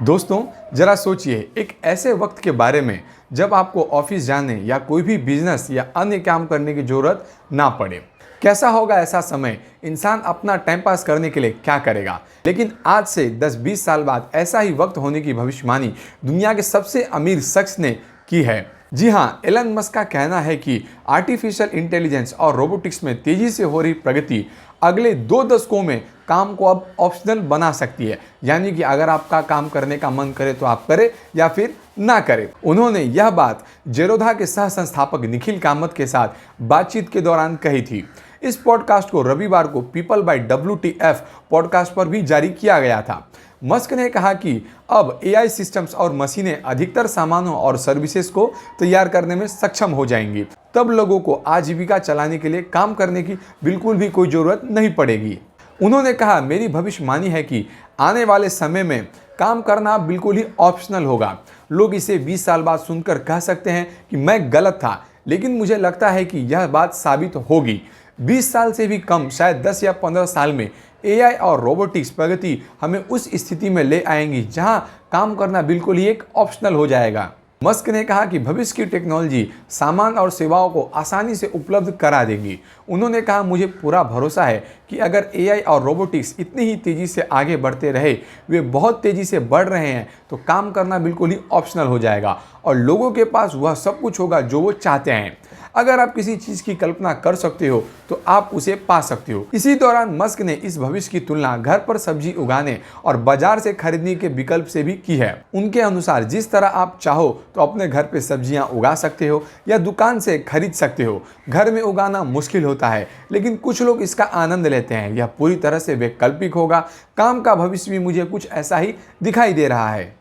दोस्तों, जरा सोचिए एक ऐसे वक्त के बारे में जब आपको ऑफिस जाने या कोई भी बिजनेस या अन्य काम करने की जरूरत ना पड़े। कैसा होगा ऐसा समय? इंसान अपना टाइम पास करने के लिए क्या करेगा? लेकिन आज से 10-20 साल बाद ऐसा ही वक्त होने की भविष्यवाणी दुनिया के सबसे अमीर शख्स ने की है। जी हाँ, एलन मस्क का कहना है कि आर्टिफिशियल इंटेलिजेंस और रोबोटिक्स में तेजी से हो रही प्रगति अगले 2 दशकों में काम को अब ऑप्शनल बना सकती है। यानी कि अगर आपका काम करने का मन करे तो आप करें या फिर ना करें। उन्होंने यह बात जेरोधा के सह संस्थापक निखिल कामत के साथ बातचीत के दौरान कही थी। इस पॉडकास्ट को रविवार को पीपल बाय WTF पॉडकास्ट पर भी जारी किया गया था। मस्क ने कहा कि अब AI सिस्टम्स और मशीनें अधिकतर सामानों और सर्विसेज को तैयार करने में सक्षम हो जाएंगी। तब लोगों को आजीविका चलाने के लिए काम करने की बिल्कुल भी कोई ज़रूरत नहीं पड़ेगी। उन्होंने कहा, मेरी भविष्यवाणी है कि आने वाले समय में काम करना बिल्कुल ही ऑप्शनल होगा। लोग इसे 20 साल बाद सुनकर कह सकते हैं कि मैं गलत था, लेकिन मुझे लगता है कि यह बात साबित होगी। 20 साल से भी कम, शायद 10 या 15 साल में AI और रोबोटिक्स प्रगति हमें उस स्थिति में ले आएंगी जहां काम करना बिल्कुल ही एक ऑप्शनल हो जाएगा। मस्क ने कहा कि भविष्य की टेक्नोलॉजी सामान और सेवाओं को आसानी से उपलब्ध करा देगी। उन्होंने कहा, मुझे पूरा भरोसा है कि अगर AI और रोबोटिक्स इतनी ही तेज़ी से आगे बढ़ते रहे, वे बहुत तेज़ी से बढ़ रहे हैं, तो काम करना बिल्कुल ही ऑप्शनल हो जाएगा और लोगों के पास वह सब कुछ होगा जो वो चाहते हैं। अगर आप किसी चीज़ की कल्पना कर सकते हो तो आप उसे पा सकते हो। इसी दौरान मस्क ने इस भविष्य की तुलना घर पर सब्जी उगाने और बाजार से खरीदने के विकल्प से भी की है। उनके अनुसार जिस तरह आप चाहो तो अपने घर पे सब्जियां उगा सकते हो या दुकान से खरीद सकते हो। घर में उगाना मुश्किल होता है, लेकिन कुछ लोग इसका आनंद लेते हैं। यह पूरी तरह से वैकल्पिक होगा। काम का भविष्य भी मुझे कुछ ऐसा ही दिखाई दे रहा है।